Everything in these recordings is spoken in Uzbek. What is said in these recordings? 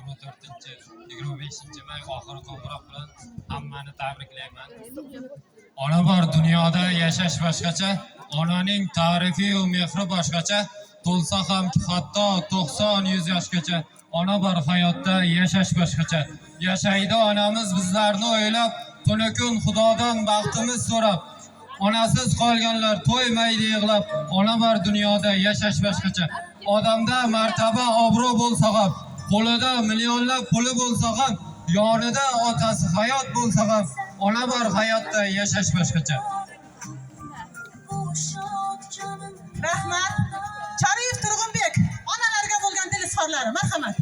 25-may oxiri qo'ng'iroq bilan hammani tabriklayman. Ona bor dunyoda yashash boshqacha, onaning ta'rifi va mehri boshqacha, to'lsa ham hatto 90-100 yoshgacha, ona bor hayotda yashash boshqacha. Yashaydi onamiz bizlarni o'ylab, tuni kun Xudodan baxtimiz so'rab. Onasiz qolganlar to'ymaydi yig'lab, ona bor dunyoda yashash boshqacha. Odamda martaba, obro' bo'lsa ham, qo'lida millionlab puli bo'lsa ham, yonida otasi hayot bo'lsa ham, ona bor hayotda yashash boshqacha. Rahmat. Chariyev Turg'unbek, onalarga bo'lgan dil izhorlari. Marhamat.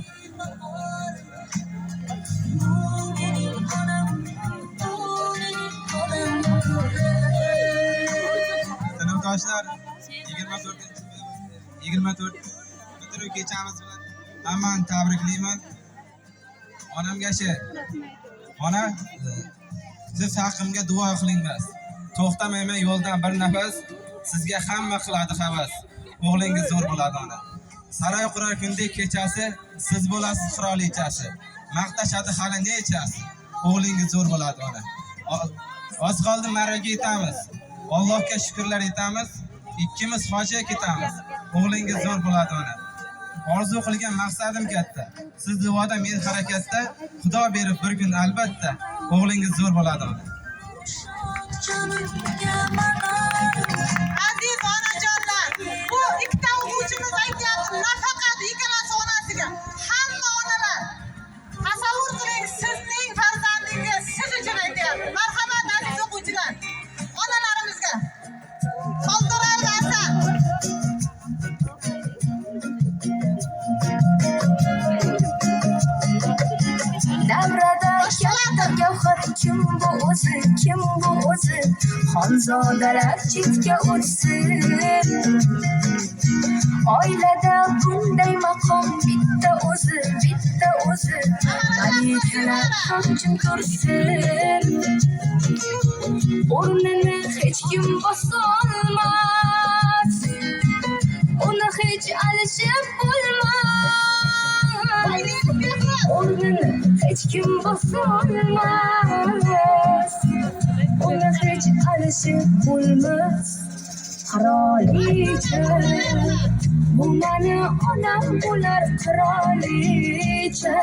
Sinfdoshlar, 24 bitiruv kechamiz bilan hammani tabriklayman. Onamga ona, siz haqimga duo qilinglar. To'xtamayman yo'ldan bir nafas, sizga hamma qiladi havas. O'g'lingiz zo'r bo'ladi ona. Saroy qurar kundek kechasi, siz bo'lasiz qirolichasi. Maqtashadi hali nechasi. O'g'lingiz zo'r bo'ladi ona. Oz qoldi marraga yetamiz. Allohga shukrlar etamiz. Ikkimiz hojiga ketamiz. O'g'lingiz zo'r bo'ladi ona. Orzu qilgan maqsadim katta. Siz duoda, men harakatda. Xudo berib bir kun albatta o'g'lingiz zo'r bo'ladi ona. Aziz onajonlar, bu ikkita o'quvchimiz aytyapti, nafaqat ikkalasi onasiga, hamma onalar. Tasavvur qiling, sizning farzandingiz siz uchun aytyapti. Marhamat aziz o'quvchilar. Onalarimizga qoldirar Hasan. Davrada katta gavhar kim bu o'zi, kim bu o'zi, xonzodalar chetga o'tsin. Oilada bunday maqom bitta o'zi, malikalar ham jim tursin. O'rnini hech kim bosolmas, uni hech alishib bo'lmas. O'rnini hech kim bosolmas, uni hech alishib bo'lmas. Qirolicha, bu mani onam bo'lar qirolicha.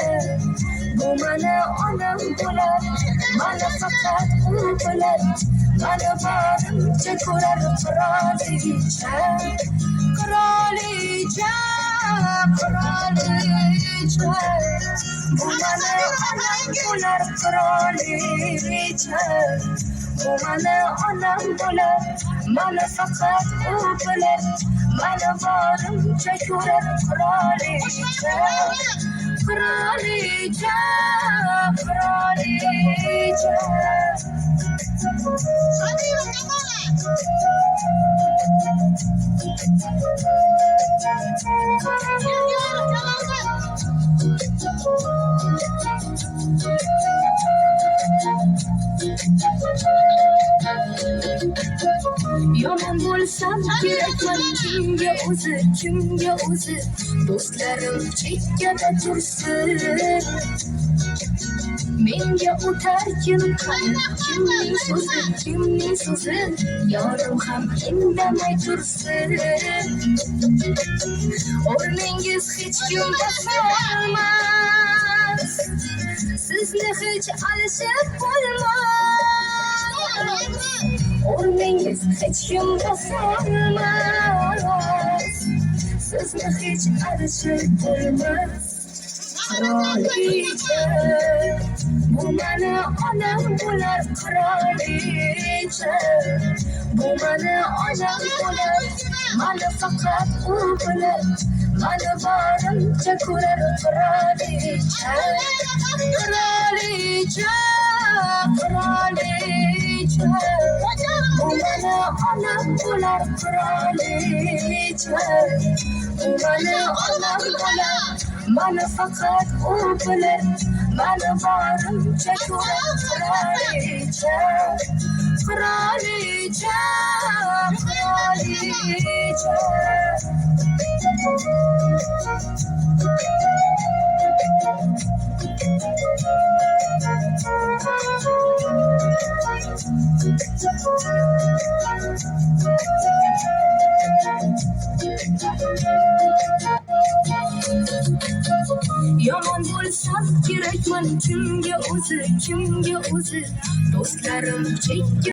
Bu mani onam bo'lar, mani faqat u bilar. Mani barimcha ko'rar qirolicha. Qirolicha, qirolicha. Bu mani onam bo'lar qirolicha. Bu mani onam bo'lar, mani faqat u bilar. Mani barimcha ko'rar qirolicha. Qirolicha, qirolicha. Yomon bo'lsam kerakman kimga o'zi, do'stlarim chekkada tursin. Menga o'tar kimning so'zi, yorim ham indamay tursin. O'rningiz hech kim bosolmas, sizni hech alishib bo'lmas. O'rningiz hech kim bosolmas, sizni hech alishib bo'lmas. Qirolicha, bu mani onam bo'lar qirolicha. Bu mani onam bo'lar, mani faqat u bilar. Mani barimcha ko'rar qirolicha. Qirolicha, qirolicha. Bu mani onam bo'lar qirolicha. Bu mani onam bo'lar, mani faqat u bilar. Mani barimcha ko'rar qirolicha. Qirolicha, qirolicha. Yomon bo'lsam kerakman kimga o'zi do'stlarim chekka